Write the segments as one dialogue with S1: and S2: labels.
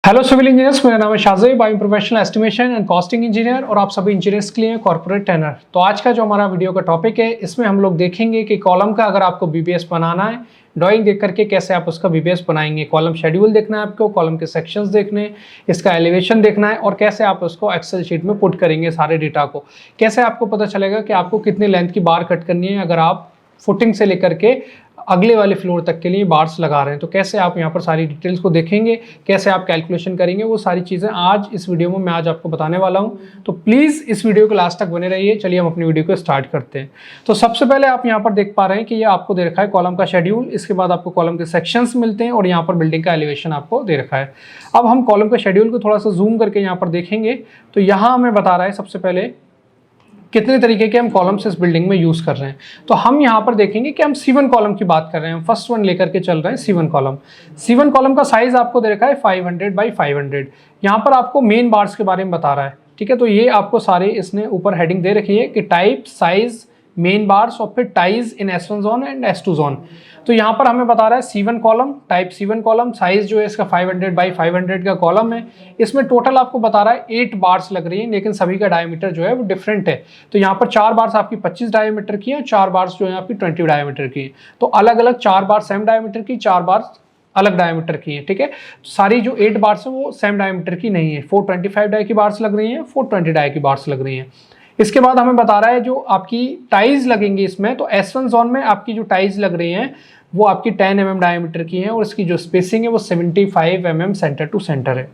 S1: Hello civil engineers, मेरा नाम है Shahzeb. I am professional estimation and costing engineer और आप सभी इंजीनियर्स के लिए कॉर्पोरेट ट्रेनर। तो आज का जो हमारा वीडियो का टॉपिक है, इसमें हम लोग देखेंगे कि कॉलम का अगर आपको बीबीएस बनाना है, ड्राइंग देख करके कैसे आप उसका बीबीएस बनाएंगे। कॉलम शेड्यूल देखना है आपको, कॉलम के सेक्शंस देखने, इसका एलिवेशन देखना है और कैसे आप उसको एक्सेल शीट में पुट करेंगे सारे डेटा को। कैसे आपको पता चलेगा कि आपको कितनी लेंथ की बार कट करनी है अगर आप फुटिंग से लेकर के अगले वाले फ्लोर तक के लिए बार्स लगा रहे हैं। तो कैसे आप यहाँ पर सारी डिटेल्स को देखेंगे, कैसे आप कैलकुलेशन करेंगे, वो सारी चीज़ें आज इस वीडियो में मैं आज आपको बताने वाला हूँ। तो प्लीज़ इस वीडियो को लास्ट तक बने रहिए। चलिए हम अपनी वीडियो को स्टार्ट करते हैं। तो सबसे पहले आप यहाँ पर देख पा रहे हैं कि ये आपको दे रखा है कॉलम का शेड्यूल, इसके बाद आपको कॉलम के सेक्शंस मिलते हैं और यहाँ पर बिल्डिंग का एलिवेशन आपको दे रखा है। अब हम कॉलम के शेड्यूल को थोड़ा सा जूम करके यहाँ पर देखेंगे तो यहाँ हमें बता रहा है सबसे पहले कितने तरीके के हम कॉलम्स इस बिल्डिंग में यूज कर रहे हैं। तो हम यहाँ पर देखेंगे कि हम C1 कॉलम की बात कर रहे हैं, फर्स्ट वन लेकर के चल रहे हैं C1 कॉलम। C1 कॉलम का साइज आपको दे रखा है 500 बाई 500। यहाँ पर आपको मेन बार्स के बारे में बता रहा है, ठीक है। तो ये आपको सारे इसने ऊपर हेडिंग दे रखी है कि टाइप, साइज, मेन बार्स और फिर ties in S1 zone and S2 zone. तो यहाँ पर हमें बता रहा है C1 column, type C1 column, size जो है इसका 500 बाई 500 का कॉलम है। इसमें टोटल आपको बता रहा है 8 बार्स लग रही है, लेकिन सभी का डायमीटर जो है वो डिफरेंट है। तो यहाँ पर 4 बार्स आपकी 25 डायमीटर की है, 4 बार्स जो है आपकी 20 डायमीटर की है। तो अलग अलग 4 बार सेम डायमीटर की, 4 बार अलग डायमीटर की है, ठीक है। सारी जो 8 बार्स हैं वो सेम डायमीटर की नहीं है। 425 डाई की बार्स लग रही हैं, 420 डाई की बार्स लग रही हैं। इसके बाद हमें बता रहा है जो आपकी टाइज लगेंगी इसमें, तो S1 जोन में आपकी जो टाइज लग रही हैं वो आपकी 10 mm डायमीटर की है और इसकी जो स्पेसिंग है वो 75 mm सेंटर टू सेंटर है।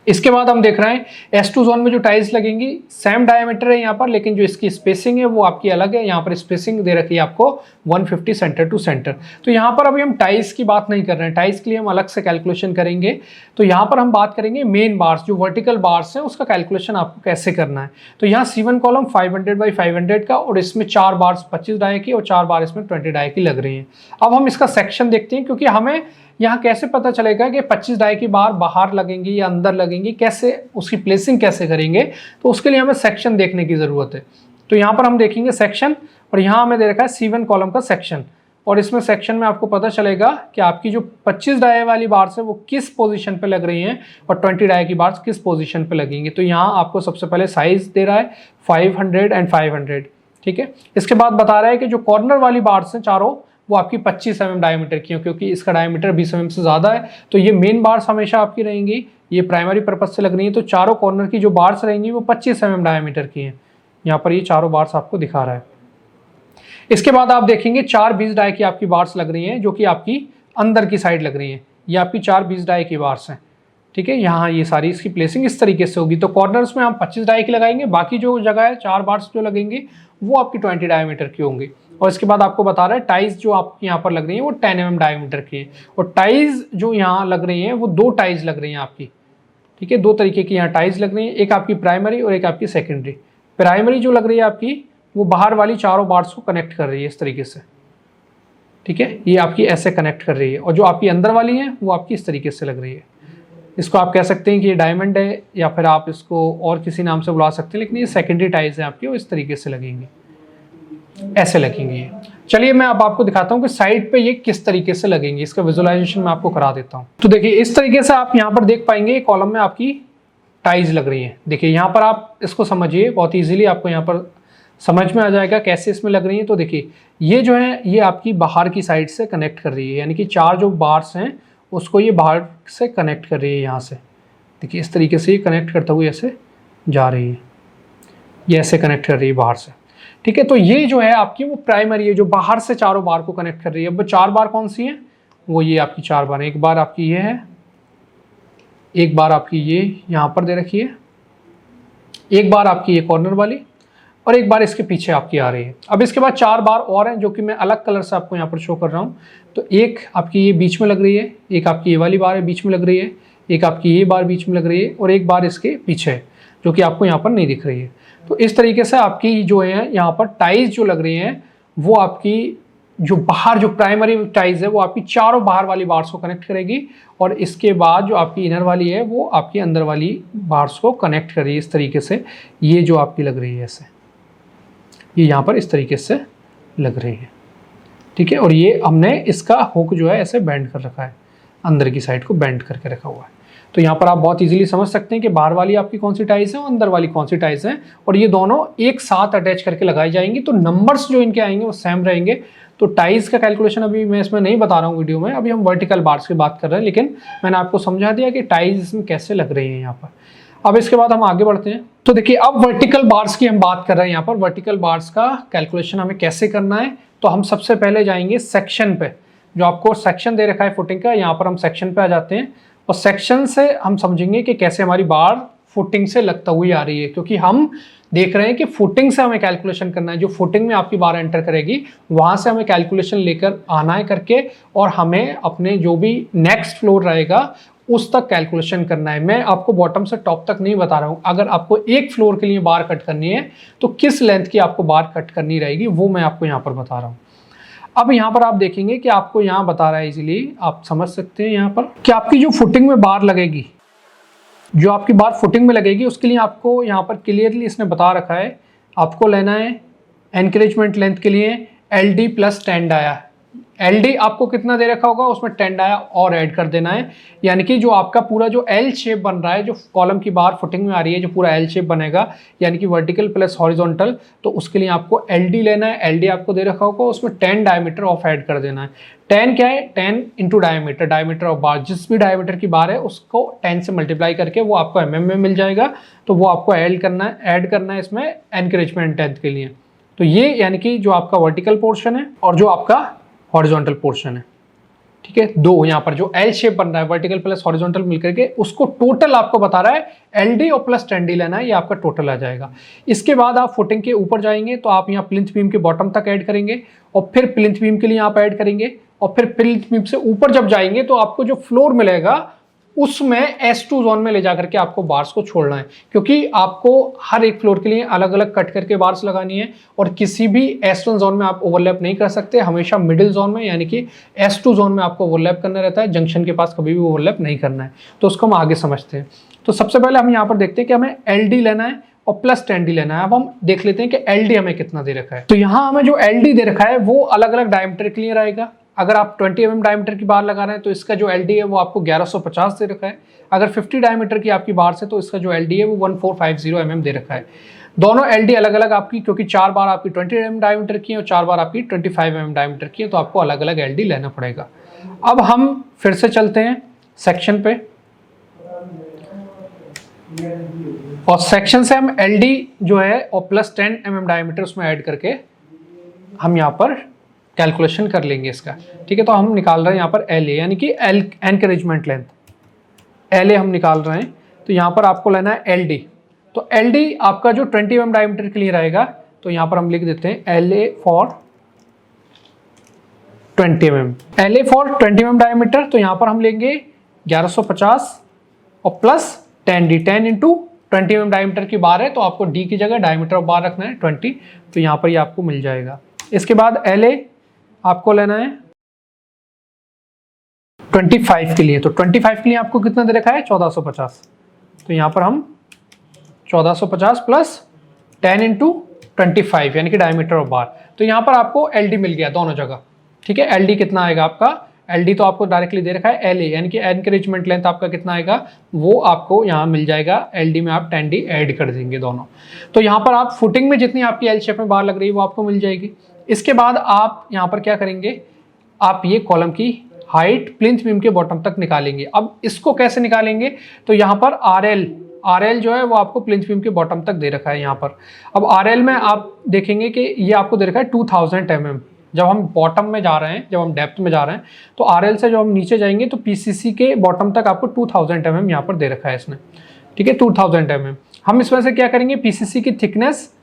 S1: इसके बाद हम देख रहे हैं S2 जोन में जो टाइल्स लगेंगी सेम डायमीटर है यहाँ पर, लेकिन जो इसकी स्पेसिंग है वो आपकी अलग है। यहाँ पर स्पेसिंग दे रखी है आपको 150 सेंटर टू सेंटर। तो यहाँ पर अभी हम टाइल्स की बात नहीं कर रहे हैं, टाइल्स के लिए हम अलग से कैलकुलेशन करेंगे। तो यहाँ पर हम बात करेंगे मेन बार्स, जो वर्टिकल बार्स हैं उसका कैलकुलेशन आपको कैसे करना है। तो यहाँ C1 कॉलम 500 बाई 500 का और इसमें 4 बार्स 25 डाई की और 4 बार इसमें 20 डाई की लग रही हैं। अब हम इसका सेक्शन देखते हैं, क्योंकि हमें यहाँ कैसे पता चलेगा कि 25 डाई की बार बाहर लगेंगी या अंदर लगेंगी, कैसे उसकी प्लेसिंग कैसे करेंगे। तो उसके लिए हमें सेक्शन देखने की ज़रूरत है। तो यहाँ पर हम देखेंगे सेक्शन, और यहाँ हमें दे रखा है C1 कॉलम का सेक्शन, और इसमें सेक्शन में आपको पता चलेगा कि आपकी जो 25 डाई वाली बार्स है वो किस पोजीशन पे लग रही हैं और 20 डाई की बार्स किस पोजीशन पे लगेंगी। तो यहाँ आपको सबसे पहले साइज दे रहा है 500 एंड 500, ठीक है। इसके बाद बता रहा है कि जो कॉर्नर वाली बार्स हैं चारों वो आपकी 25 mm डायमीटर की है, क्योंकि इसका डायमीटर 20 mm से ज़्यादा है। तो ये मेन बार्स हमेशा आपकी रहेंगी, ये प्राइमरी पर्पज से लग रही है। तो चारों कॉर्नर की जो बार्स रहेंगी वो 25 mm डायमीटर की हैं। यहाँ पर ये चारों बार्स आपको दिखा रहा है। इसके बाद आप देखेंगे 4 20 डाई की आपकी बार्स लग रही हैं, जो कि आपकी अंदर की साइड लग रही हैं। ये आपकी 4 20 डाई की बार्स हैं, ठीक है। यहाँ ये सारी इसकी प्लेसिंग इस तरीके से होगी। तो कॉर्नर्स में हम 25 डाई की लगाएंगे, बाकी जो जगह है 4 बार्स जो लगेंगे वो आपकी 20 डायमीटर की होंगी। और इसके बाद आपको बता रहा है टाइज जो आपकी यहाँ पर लग रही है वो 10 mm डायमीटर की है, और टाइज जो यहाँ लग रही है वो 2 टाइज लग रही हैं आपकी, ठीक है। 2 तरीके की यहाँ टाइज लग रही है, एक आपकी प्राइमरी और एक आपकी सेकेंडरी। प्राइमरी जो लग रही है आपकी वो बाहर वाली चारों बार्स को कनेक्ट कर रही है इस तरीके से, ठीक है। ये आपकी ऐसे कनेक्ट कर रही है, और जो आपकी अंदर वाली है वो आपकी इस तरीके से लग रही है। इसको आप कह सकते हैं कि ये डायमंड है, या फिर आप इसको और किसी नाम से बुला सकते हैं, लेकिन ये सेकेंडरी टाइज है आपकी, वो इस तरीके से लगेंगी, ऐसे लगेंगी। चलिए मैं अब आपको दिखाता हूँ कि साइड पे ये किस तरीके से लगेंगी। इसका विजुअलाइजेशन मैं आपको करा देता हूँ। तो देखिए इस तरीके से आप यहाँ पर देख पाएंगे कॉलम में आपकी टाइज लग रही है। देखिए यहाँ पर आप इसको समझिए, बहुत इजीली आपको यहाँ पर समझ में आ जाएगा कैसे इसमें लग रही है। तो देखिए ये जो है ये आपकी बाहर की साइड से कनेक्ट कर रही है, यानी कि 4 जो बार्स हैं उसको ये बाहर से कनेक्ट कर रही है। यहाँ से देखिए इस तरीके से ये कनेक्ट करते हुए ऐसे जा रही है, ये ऐसे कनेक्ट कर रही है बाहर से, ठीक है। तो ये जो है आपकी वो प्राइमरी है जो बाहर से चारों बार को कनेक्ट कर रही है। अब 4 बार कौन सी है, वो ये आपकी 4 बार है। एक बार आपकी ये है, एक बार आपकी ये यहाँ पर दे रखी है, एक बार आपकी ये कॉर्नर वाली, और एक बार इसके पीछे आपकी आ रही है। अब इसके बाद 4 बार और हैं जो कि मैं अलग कलर से आपको यहाँ पर शो कर रहा हूँ। तो एक आपकी ये बीच में लग रही है, एक आपकी ये वाली बार है बीच में लग रही है, एक आपकी ये बार बीच में लग रही है, और एक बार इसके पीछे है जो कि आपको यहाँ पर नहीं दिख रही है। तो इस तरीके से आपकी जो है यहाँ पर टाइज जो लग रही हैं वो आपकी जो बाहर जो प्राइमरी टाइज है वो आपकी चारों बाहर वाली बार्स को कनेक्ट करेगी, और इसके बाद जो आपकी इनर वाली है वो आपकी अंदर वाली बार्स को कनेक्ट करेगी इस तरीके से। ये जो आपकी लग रही है ऐसे, ये यहाँ पर इस तरीके से लग रही है, ठीक है। और ये हमने इसका हुक जो है ऐसे बेंड कर रखा है, अंदर की साइड को बेंड करके रखा हुआ है। तो यहाँ पर आप बहुत इजीली समझ सकते हैं कि बाहर वाली आपकी कौन सी टाइल्स है और अंदर वाली कौन सी टाइल्स हैं, और ये दोनों एक साथ अटैच करके लगाई जाएंगी। तो नंबर्स जो इनके आएंगे वो सेम रहेंगे। तो टाइल्स का कैलकुलेशन अभी मैं इसमें नहीं बता रहा हूँ वीडियो में, अभी हम वर्टिकल बार्स की बात कर रहे हैं, लेकिन मैंने आपको समझा दिया कि टाइल्स इसमें कैसे लग रही हैं यहाँ पर। अब इसके बाद हम आगे बढ़ते हैं। तो देखिए अब वर्टिकल बार्स की हम बात कर रहे हैं। यहाँ पर वर्टिकल बार्स का कैलकुलेशन हमें कैसे करना है, तो हम सबसे पहले जाएंगे सेक्शन पे। जो आपको सेक्शन दे रखा है फुटिंग का, यहाँ पर हम सेक्शन पे आ जाते हैं और सेक्शन से हम समझेंगे कि कैसे हमारी बार फुटिंग से लगता हुई आ रही है, क्योंकि हम देख रहे हैं कि फुटिंग से हमें कैलकुलेशन करना है। जो फुटिंग में आपकी बार एंटर करेगी वहां से हमें कैलकुलेशन लेकर आना है करके, और हमें अपने जो भी नेक्स्ट फ्लोर रहेगा उस तक कैलकुलेशन करना है। मैं आपको बॉटम से टॉप तक नहीं बता रहा हूँ। अगर आपको एक फ्लोर के लिए बार कट करनी है तो किस लेंथ की आपको बार कट करनी रहेगी वो मैं आपको यहाँ पर बता रहा हूँ। अब यहाँ पर आप देखेंगे कि आपको यहाँ बता रहा है, इजीली आप समझ सकते हैं यहाँ पर कि आपकी जो फुटिंग में बार लगेगी, जो आपकी बार फुटिंग में लगेगी उसके लिए आपको यहाँ पर क्लियरली इसने बता रखा है, आपको लेना है एनकरेजमेंट लेंथ के लिए LD प्लस 10 डाया। LD आपको कितना दे रखा होगा उसमें 10 डाया और ऐड कर देना है, यानी कि जो आपका पूरा जो L शेप बन रहा है, जो कॉलम की बार फुटिंग में आ रही है, जो पूरा L शेप बनेगा यानी कि वर्टिकल प्लस हॉरिजॉन्टल, तो उसके लिए आपको LD लेना है। LD आपको दे रखा होगा, उसमें 10 डायमीटर ऑफ ऐड कर देना है। 10 क्या है, 10 इंटू डायमीटर, डायमीटर ऑफ बार, जिस भी डायमीटर की बार है उसको 10 से मल्टीप्लाई करके वो आपको mm में मिल जाएगा। तो वो आपको ऐड करना है इसमें एनकरेजमेंट लेंथ के लिए। तो ये यानी कि जो आपका वर्टिकल पोर्शन है और जो आपका हॉरिजॉन्टल पोर्शन है, ठीक है, दो यहाँ पर जो L शेप बन रहा है वर्टिकल प्लस हॉरिजॉन्टल मिलकर के, उसको टोटल आपको बता रहा है LD और प्लस 10D लेना है, ये आपका टोटल आ जाएगा। इसके बाद आप फुटिंग के ऊपर जाएंगे तो आप यहाँ प्लिंथ बीम के बॉटम तक ऐड करेंगे और फिर प्लिंथ बीम के लिए यहाँ पर ऐड करेंगे, और फिर प्लिंथ बीम से ऊपर जब जाएंगे तो आपको जो फ्लोर मिलेगा उसमें S2 जोन में ले जाकर के आपको बार्स को छोड़ना है, क्योंकि आपको हर एक फ्लोर के लिए अलग अलग कट करके बार्स लगानी है और किसी भी S1 जोन में आप ओवरलैप नहीं कर सकते, हमेशा मिडिल जोन में यानी कि S2 जोन में आपको ओवरलैप करना रहता है। जंक्शन के पास कभी भी ओवरलैप नहीं करना है। तो उसको हम आगे समझते हैं। तो सबसे पहले हम यहाँ पर देखते हैं कि हमें LD लेना है और प्लस 10D लेना है। अब हम देख लेते हैं कि LD हमें कितना दे रखा है। तो यहाँ हमें जो LD दे रखा है वो अलग अलग डायमीटर के लिए रहेगा। अगर आप 20 mm डायमीटर की बार लगा रहे हैं तो इसका जो LD है वो आपको 1150 दे रखा है। अगर 50 डायमीटर की आपकी बार से तो इसका जो LD है वो 1450 mm दे रखा है। दोनों LD अलग अलग आपकी, क्योंकि 4 बार आपकी 20 mm डायमीटर की है और 4 बार आपकी 25 mm डायमीटर की है, तो आपको अलग अलग LD लेना पड़ेगा। अब हम फिर से चलते हैं सेक्शन पे और सेक्शन से हम LD जो है और प्लस 10 mm डायमीटर उसमें ऐड करके हम यहाँ पर कैलकुलेशन कर लेंगे इसका, ठीक है। तो हम निकाल रहे हैं यहाँ पर LA यानी कि एनकरेजमेंट लेंथ, LA हम निकाल रहे हैं। तो यहाँ पर आपको लेना है LD। तो LD आपका जो 20 mm डायमीटर के लिए रहेगा, तो यहाँ पर हम लिख देते हैं LA for 20 mm, LA for 20 mm diameter. तो यहाँ पर हम लेंगे 1150 और plus 10D, 10 into 20 mm diameter की बार है तो आपको D की जगह डायमीटर ऑफ बार रखना है 20, तो यहाँ पर ये आपको मिल जाएगा। इसके बाद LA आपको लेना है 25 के लिए। तो 25 के लिए आपको कितना दे रखा है 1450, तो यहाँ पर हम 1450 प्लस 10 इंटू 25 यानी कि डायमीटर ऑफ बार, तो यहाँ पर आपको LD मिल गया दोनों जगह, ठीक है। LD कितना आएगा आपका, LD तो आपको डायरेक्टली दे रखा है LA यानी कि एनकरेजमेंट लेंथ आपका कितना आएगा वो आपको यहाँ मिल जाएगा। LD में आप 10D ऐड कर देंगे दोनों, तो यहाँ पर आप फुटिंग में जितनी आपकी L शेप में बार लग रही है वो आपको मिल जाएगी। इसके बाद आप यहाँ पर क्या करेंगे, आप ये कॉलम की हाइट प्लिंथ बीम के बॉटम तक निकालेंगे। अब इसको कैसे निकालेंगे, तो यहाँ पर RL जो है वो आपको प्लिंथ बीम के बॉटम तक दे रखा है यहाँ पर। अब RL में आप देखेंगे कि ये आपको दे रखा है 2000 mm। जब हम बॉटम में जा रहे हैं, जब हम डेप्थ में जा रहे हैं, तो RL से जब हम नीचे जाएंगे तो PCC के बॉटम तक आपको 2000 mm यहाँ पर दे रखा है इसने, ठीक है, 2000 mm। हम इसमें से क्या करेंगे, PCC की थिकनेस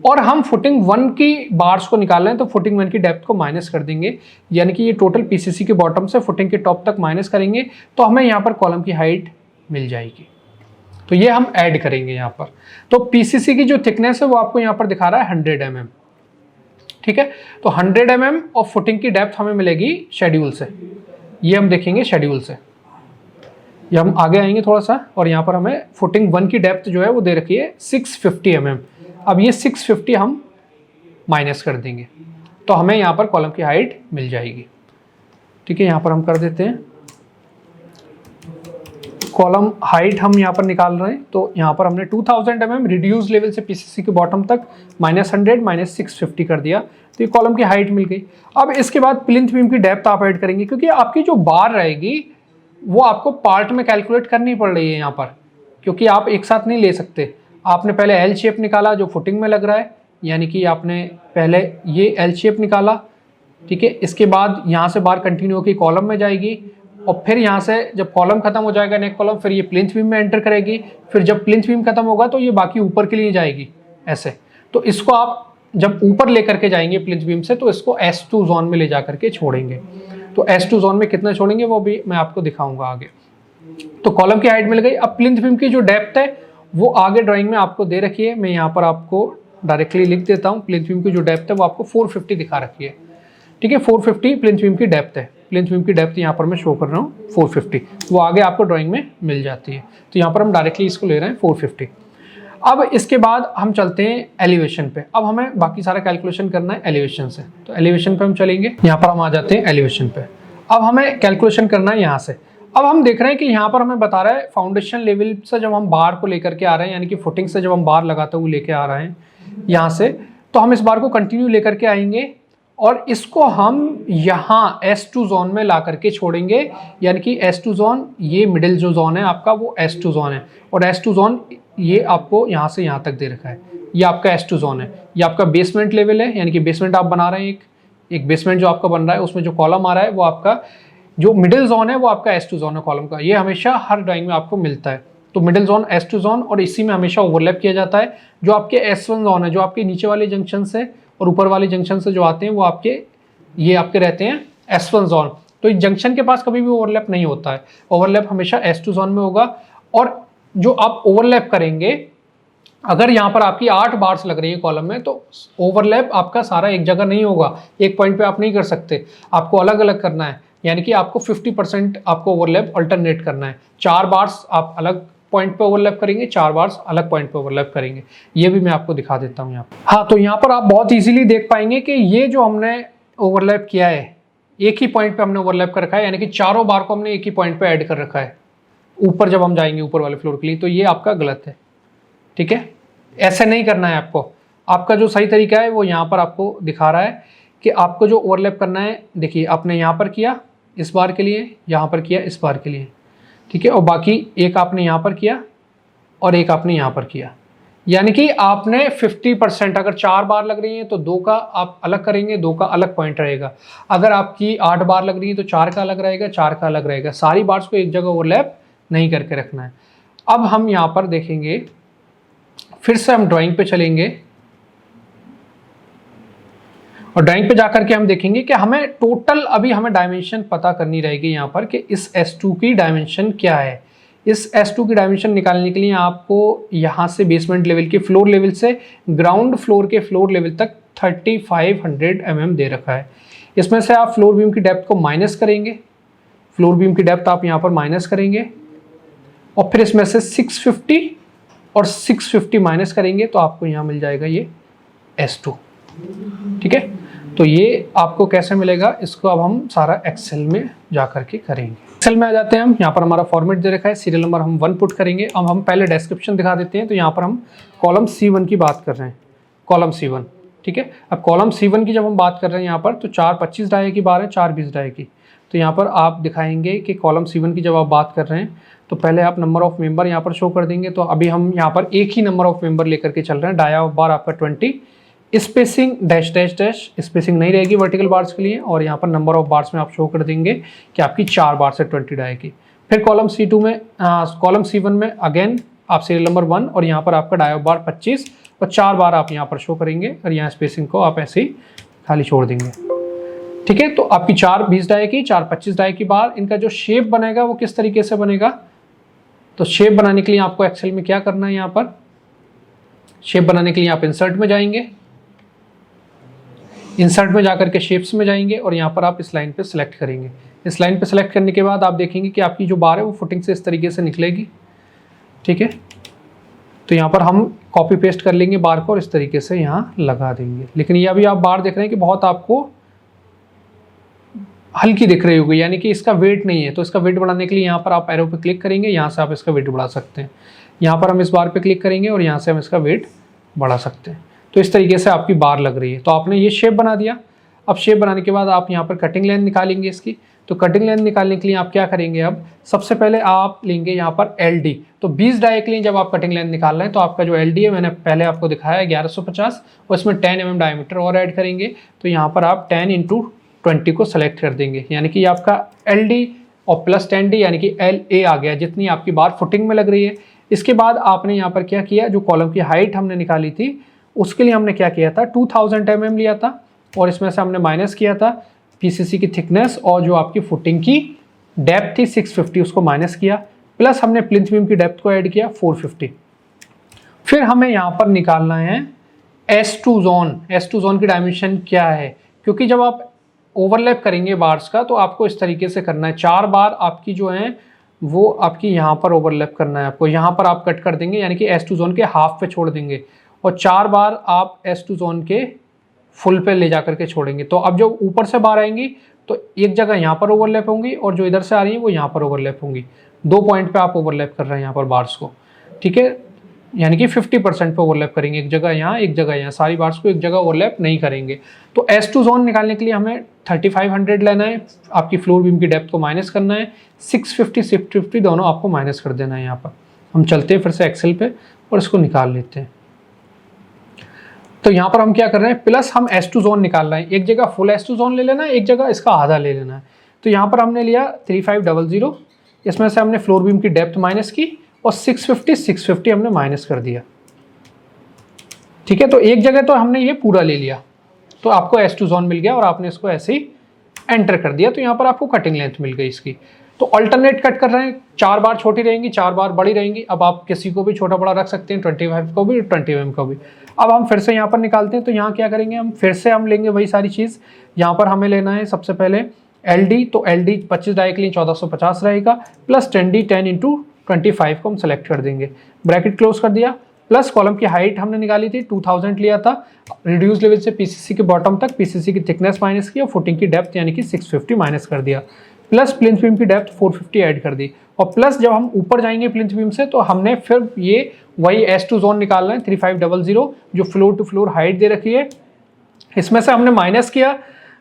S1: और हम फुटिंग 1 की बार्स को निकाल रहे हैं तो फुटिंग 1 की डेप्थ को माइनस कर देंगे, यानी कि ये टोटल PCC के बॉटम से फुटिंग के टॉप तक माइनस करेंगे तो हमें यहाँ पर कॉलम की हाइट मिल जाएगी। तो ये हम ऐड करेंगे यहाँ पर। तो PCC की जो थिकनेस है वो आपको यहाँ पर दिखा रहा है 100 mm, ठीक है। तो 100 mm और फुटिंग की डेप्थ हमें मिलेगी शेड्यूल से, ये हम देखेंगे शेड्यूल से। ये हम आगे आएंगे थोड़ा सा और यहाँ पर हमें फुटिंग 1 की डेप्थ जो है वो दे रखी है 650 mm। अब ये 650 हम माइनस कर देंगे तो हमें यहाँ पर कॉलम की हाइट मिल जाएगी, ठीक है। यहाँ पर हम कर देते हैं कॉलम हाइट हम यहाँ पर निकाल रहे हैं, तो यहाँ पर हमने 2000 mm रिड्यूस लेवल से पीसीसी के बॉटम तक -100 -650 कर दिया, तो ये कॉलम की हाइट मिल गई। अब इसके बाद प्लिंथ बीम की डेप्थ आप ऐड करेंगे, क्योंकि आपकी जो बार रहेगी वो आपको पार्ट में कैलकुलेट करनी पड़ रही है यहाँ पर, क्योंकि आप एक साथ नहीं ले सकते। आपने पहले एल शेप निकाला जो फुटिंग में लग रहा है, यानी कि आपने पहले ये एल शेप निकाला, ठीक है। इसके बाद यहाँ से बार कंटिन्यू होकर कॉलम में जाएगी, और फिर यहाँ से जब कॉलम खत्म हो जाएगा नेक कॉलम, फिर ये प्लिंथ बीम में एंटर करेगी, फिर जब प्लिंथ बीम खत्म होगा तो ये बाकी ऊपर के लिए जाएगी ऐसे। तो इसको आप जब ऊपर लेकर के जाएंगे प्लिंथ बीम से, तो इसको S2 जोन में ले जा करके छोड़ेंगे। तो S2 जोन में कितना छोड़ेंगे वो भी मैं आपको दिखाऊंगा आगे। तो कॉलम की हाइट मिल गई। अब प्लिंथ बीम की जो डेप्थ है वो आगे ड्राइंग में आपको दे रखी है, मैं यहाँ पर आपको डायरेक्टली लिख देता हूँ। प्लिंथ बीम की जो डेप्थ है वो आपको 450 दिखा रखी है, ठीक है। 450 प्लिंथ बीम की डेप्थ है। प्लिंथ बीम की डेप्थ यहाँ पर मैं शो कर रहा हूँ 450, वो आगे आपको ड्राइंग में मिल जाती है। तो यहाँ पर हम डायरेक्टली इसको ले रहे हैं 450। अब इसके बाद हम चलते हैं एलिवेशन पे। अब हमें बाकी सारा कैलकुलेशन करना है एलिवेशन से, तो एलिवेशन पे हम चलेंगे। यहाँ पर हम आ जाते हैं एलिवेशन पे। अब हमें कैलकुलेशन करना है यहाँ से। अब हम देख रहे हैं कि यहाँ पर हमें बता रहा है फाउंडेशन लेवल से जब हम बार को लेकर के आ रहे हैं, यानी कि फुटिंग से जब हम बार लगाते हुए लेके आ रहे हैं यहाँ से, तो हम इस बार को कंटिन्यू लेकर के आएंगे और इसको हम यहाँ S2 जोन में ला करके छोड़ेंगे, यानी कि S2 जोन, ये मिडिल जो जोन है आपका वो S2 जोन है, और S2 जोन ये आपको यहाँ से यहाँ तक दे रखा है, ये आपका S2 जोन है। ये आपका बेसमेंट लेवल है, यानी कि बेसमेंट आप बना रहे हैं, एक बेसमेंट जो आपका बन रहा है उसमें जो कॉलम आ रहा है वो आपका जो मिडिल जोन है वो आपका S2 जोन है कॉलम का। ये हमेशा हर ड्राइंग में आपको मिलता है। तो मिडिल जोन S2 जोन, और इसी में हमेशा ओवरलैप किया जाता है। जो आपके S1 जोन है, जो आपके नीचे वाले जंक्शन से और ऊपर वाले जंक्शन से जो आते हैं वो आपके ये आपके रहते हैं S1 जोन। तो इस जंक्शन के पास कभी भी ओवरलैप नहीं होता है, ओवरलैप हमेशा S2 जोन में होगा। और जो आप ओवरलैप करेंगे, अगर यहाँ पर आपकी 8 बार्स लग रही है कॉलम में, तो ओवरलैप आपका सारा एक जगह नहीं होगा, एक पॉइंट पे आप नहीं कर सकते, आपको अलग अलग करना है। यानी कि आपको 50% आपको ओवरलैप अल्टरनेट करना है। 4 बार्स आप अलग पॉइंट पे ओवरलैप करेंगे, 4 बार्स अलग पॉइंट पे ओवरलैप करेंगे। ये भी मैं आपको दिखा देता हूँ यहाँ पर। हाँ, तो यहाँ पर आप बहुत इजीली देख पाएंगे कि ये जो हमने ओवरलैप किया है, एक ही पॉइंट पे हमने ओवरलैप कर रखा है, यानी कि चारों बार को हमने एक ही पॉइंट पे ऐड कर रखा है ऊपर जब हम जाएंगे ऊपर वाले फ्लोर के लिए। तो ये आपका गलत है, ठीक है। ऐसे नहीं करना है आपको। आपका जो सही तरीका है वो यहाँ पर आपको दिखा रहा है कि आपको जो ओवरलैप करना है। देखिए, आपने यहाँ पर किया इस बार के लिए, यहाँ पर किया इस बार के लिए, ठीक है, और बाकी एक आपने यहाँ पर किया और एक आपने यहाँ पर किया। यानी कि आपने 50%, अगर 4 बार लग रही हैं तो 2 का आप अलग करेंगे, 2 का अलग पॉइंट रहेगा। अगर आपकी 8 बार लग रही है तो 4 का अलग रहेगा, 4 का अलग रहेगा। सारी बार्स को एक जगह ओवरलैप नहीं करके रखना है। अब हम यहाँ पर देखेंगे, फिर से हम ड्राइंग पे चलेंगे और ड्राइंग पे जाकर के हम देखेंगे कि हमें टोटल अभी हमें डायमेंशन पता करनी रहेगी यहाँ पर कि इस S2 की डायमेंशन क्या है। इस S2 की डायमेंशन निकालने के लिए आपको यहाँ से बेसमेंट लेवल के फ्लोर लेवल से ग्राउंड फ्लोर के फ्लोर लेवल तक 3500 mm दे रखा है। इसमें से आप फ्लोर बीम की डेप्थ को माइनस करेंगे, फ्लोर बीम की डेप्थ आप यहाँ पर माइनस करेंगे, और फिर इसमें से 650 और 650 माइनस करेंगे तो आपको यहाँ मिल जाएगा ये S2, ठीक है। तो ये आपको कैसे मिलेगा, इसको अब हम सारा एक्सेल में जा करके करेंगे। एक्सेल में आ जाते हैं हम। यहाँ पर हमारा फॉर्मेट दे रखा है, सीरियल नंबर हम 1 पुट करेंगे। अब हम पहले डिस्क्रिप्शन दिखा देते हैं। तो यहाँ पर हम कॉलम C1 की बात कर रहे हैं, कॉलम C1, ठीक है। अब कॉलम C1 की जब हम बात कर रहे हैं यहाँ पर, तो 4 25 डाई की बार है, 4 20 डाई की। तो यहाँ पर आप दिखाएंगे कि कॉलम C1 की जब आप बात कर रहे हैं तो पहले आप नंबर ऑफ मेंबर यहाँ पर शो कर देंगे। तो अभी हम यहाँ पर एक ही नंबर ऑफ मेंबर लेकर के चल रहे हैं। डाया ऑफ बार आपका 20, spacing dash dash dash, spacing नहीं रहेगी वर्टिकल बार्स के लिए, और यहाँ पर नंबर ऑफ बार्स में आप शो कर देंगे कि आपकी 4 बार से 20 डाई की। फिर कॉलम C2 में, कॉलम C1 में अगेन आप सीरियल नंबर 1 और यहाँ पर आपका डाया ऑफ बार 25 और 4 बार आप यहाँ पर शो करेंगे, और यहाँ स्पेसिंग को आप ऐसे ही खाली छोड़ देंगे, ठीक है। तो आपकी 4 20 डाई की, 4 25 डाई की बार। इनका जो शेप बनेगा वो किस तरीके से बनेगा, तो शेप बनाने के लिए आपको एक्सेल में क्या करना है, यहाँ पर शेप बनाने के लिए आप इंसर्ट में जाएंगे, इंसर्ट में जाकर के शेप्स में जाएंगे और यहाँ पर आप इस लाइन पे सिलेक्ट करेंगे। इस लाइन पे सिलेक्ट करने के बाद आप देखेंगे कि आपकी जो बार है वो फुटिंग से इस तरीके से निकलेगी, ठीक है। तो यहाँ पर हम कॉपी पेस्ट कर लेंगे बार को और इस तरीके से यहाँ लगा देंगे। लेकिन ये अभी आप बार देख रहे हैं कि बहुत आपको हल्की दिख रही होगी, यानी कि इसका वेट नहीं है। तो इसका वेट बढ़ाने के लिए यहाँ पर आप एरो पे क्लिक करेंगे, यहाँ से आप इसका वेट बढ़ा सकते हैं। यहाँ पर हम इस बार पे क्लिक करेंगे और यहाँ से हम इसका वेट बढ़ा सकते हैं। तो इस तरीके से आपकी बार लग रही है। तो आपने ये शेप बना दिया। अब शेप बनाने के बाद आप यहाँ पर कटिंग लेंथ निकालेंगे इसकी। तो कटिंग लेंथ निकालने के लिए आप क्या करेंगे, अब सबसे पहले आप लेंगे यहाँ पर LD। तो 20 डाई के लिए जब आप कटिंग लेंथ निकाल रहे हैं तो आपका जो LD है, मैंने पहले आपको दिखाया 1150, और इसमें 10 mm डायमीटर और ऐड करेंगे। तो यहाँ पर आप 10 × 20 को सेलेक्ट कर देंगे, यानी कि आपका LD और प्लस 10D यानी कि LA आ गया, जितनी आपकी बार फुटिंग में लग रही है। इसके बाद आपने यहाँ पर क्या किया, जो कॉलम की हाइट हमने निकाली थी उसके लिए हमने क्या किया था, 2000 mm लिया था और इसमें से हमने माइनस किया था PCC की थिकनेस और जो आपकी फुटिंग की डेप्थ थी 650, उसको माइनस किया, प्लस हमने प्लिंथ बीम की डेप्थ को ऐड किया 450। फिर हमें यहाँ पर निकालना है S2 जोन। S2 जोन की डायमेंशन क्या है, क्योंकि जब आप ओवरलैप करेंगे बार्स का तो आपको इस तरीके से करना है। 4 बार आपकी जो है वो आपकी यहाँ पर ओवरलैप करना है आपको। यहाँ पर आप कट कर देंगे, यानी कि S2 जोन के हाफ पे छोड़ देंगे, और 4 बार आप S2 जोन के फुल पे ले जा करके छोड़ेंगे। तो अब जो ऊपर से बार आएंगी तो एक जगह यहाँ पर ओवरलैप होंगी और जो इधर से आ रही है वो यहाँ पर ओवरलैप होंगी। 2 पॉइंट पे आप ओवरलैप कर रहे हैं यहाँ पर बार्स को, ठीक है, यानी कि 50% पे ओवरलैप करेंगे, एक जगह यहाँ एक जगह यहाँ, सारी बार्स को एक जगह ओवरलैप नहीं करेंगे। तो S2 जोन निकालने के लिए हमें 3500 लेना है, आपकी फ्लोर बीम की डेप्थ को माइनस करना है, 650 दोनों आपको माइनस कर देना है। यहाँ पर हम चलते हैं फिर से एक्सेल पे और इसको निकाल लेते हैं। तो यहाँ पर हम क्या कर रहे हैं, प्लस हम S2 जोन निकाल रहे हैं। एक जगह फुल S2 जोन ले लेना है, एक जगह इसका आधा ले लेना है। तो यहाँ पर हमने लिया 3500, इसमें से हमने फ्लोर बीम की डेप्थ माइनस की और 650 हमने माइनस कर दिया, ठीक है। तो एक जगह तो हमने ये पूरा ले लिया, तो आपको S2 जोन मिल गया और आपने इसको ऐसे ही एंटर कर दिया। तो यहाँ पर आपको कटिंग लेंथ मिल गई इसकी। तो अल्टरनेट कट कर रहे हैं, 4 बार छोटी रहेंगी, 4 बार बड़ी रहेंगी। अब आप किसी को भी छोटा बड़ा रख सकते हैं, 25 को भी, 20 mm को भी। अब हम फिर से यहाँ पर निकालते हैं। तो यहाँ क्या करेंगे, हम फिर से हम लेंगे वही सारी चीज़। यहाँ पर हमें लेना है सबसे पहले LD। तो LD 25 डाई के लिए 1450 रहेगा, प्लस 10D 10 × 25 को हम सेलेक्ट कर देंगे, ब्रैकेट क्लोज कर दिया। प्लस कॉलम की हाइट हमने निकाली थी 2000 लिया था, रिड्यूस लेवल से PCC के बॉटम तक, PCC की थिकनेस माइनस की और फुटिंग की डेप्थ यानी कि 650 माइनस कर दिया, प्लस प्लिंथ बीम की डेप्थ 450 ऐड कर दी। और प्लस जब हम ऊपर जाएंगे प्लिंथ बीम से तो हमने फिर ये वही S2 जोन निकालना है, 3500 जो फ्लोर टू फ्लोर हाइट दे रखी है। इसमें से हमने माइनस किया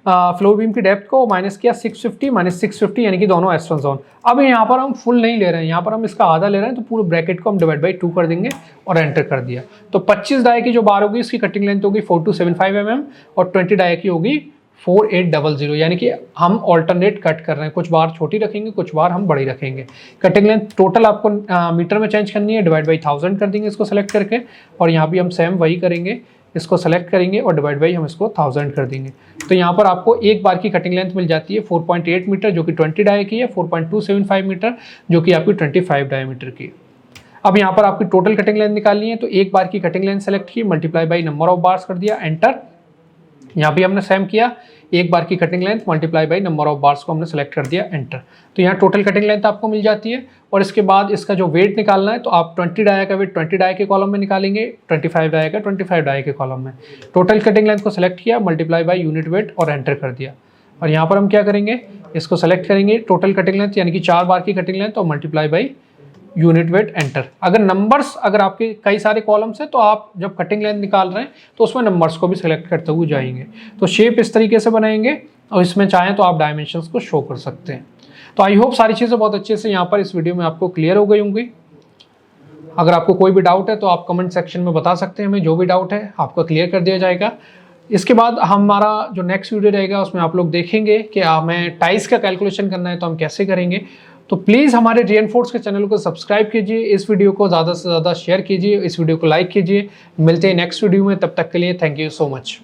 S1: फ्लोर बीम की डेप्थ को, माइनस किया 650 माइनस 650 यानी कि दोनों S1 जोन। अब यहाँ पर हम फुल नहीं ले रहे हैं, यहाँ पर हम इसका आधा ले रहे हैं। तो पूरे ब्रैकेट को हम डिवाइड बाई 2 कर देंगे और एंटर कर दिया। तो 25 डाई की जो बार होगी इसकी कटिंग लेंथ होगी 4275 mm और 20 डाई की होगी 4800, यानी कि हम ऑल्टरनेट कट कर रहे हैं, कुछ बार छोटी रखेंगे, कुछ बार हम बड़ी रखेंगे। कटिंग लेंथ टोटल आपको मीटर में चेंज करनी है, डिवाइड बाई 1000 कर देंगे इसको सेलेक्ट करके, और यहाँ भी हम सेम वही करेंगे, इसको सेलेक्ट करेंगे और डिवाइड बाई हम इसको 1000 कर देंगे। तो यहाँ पर आपको एक बार की कटिंग लेंथ मिल जाती है 4.8 मीटर जो कि 20 डाई की है, 4.275 मीटर जो कि आपकी 25 डायमीटर की। अब यहाँ पर आपकी टोटल कटिंग लेंथ निकालनी है, तो एक बार की कटिंग लेंथ सेलेक्ट की, multiply by number of bars कर दिया, एंटर। यहाँ भी हमने सेम किया, एक बार की cutting length multiply by number of bars को हमने सेलेक्ट कर दिया, एंटर। तो यहाँ टोटल कटिंग लेंथ आपको मिल जाती है। और इसके बाद इसका जो वेट निकालना है, तो आप 20 डाई का वेट 20 डाई के कॉलम में निकालेंगे, 25 डाई का 25 डाई के कॉलम में। टोटल कटिंग लेंथ को सेलेक्ट किया, मल्टीप्लाई बाई यूनिट वेट और एंटर कर दिया। और यहाँ पर हम क्या करेंगे, इसको सेलेक्ट करेंगे टोटल कटिंग लेंथ यानी कि 4 बार की कटिंग लेंथ और multiply by unit weight, enter. अगर नंबर्स अगर आपके कई सारे कॉलम्स हैं तो आप जब कटिंग लेंथ निकाल रहे हैं तो उसमें नंबर्स को भी सिलेक्ट करते हुए जाएंगे। तो शेप इस तरीके से बनाएंगे और इसमें चाहें तो आप डायमेंशंस को शो कर सकते हैं। तो आई होप सारी चीज़ें बहुत अच्छे से यहाँ पर इस वीडियो में आपको क्लियर हो गई होंगी। अगर आपको कोई भी डाउट है तो आप कमेंट सेक्शन में बता सकते हैं, हमें जो भी डाउट है आपका क्लियर कर दिया जाएगा। इसके बाद हमारा जो नेक्स्ट वीडियो रहेगा उसमें आप लोग देखेंगे कि हमें टाइस का कैलकुलेशन करना है तो हम कैसे करेंगे। तो प्लीज़ हमारे रीएनफोर्स के चैनल को सब्सक्राइब कीजिए, इस वीडियो को ज़्यादा से ज़्यादा शेयर कीजिए, इस वीडियो को लाइक कीजिए। मिलते हैं नेक्स्ट वीडियो में, तब तक के लिए थैंक यू सो मच।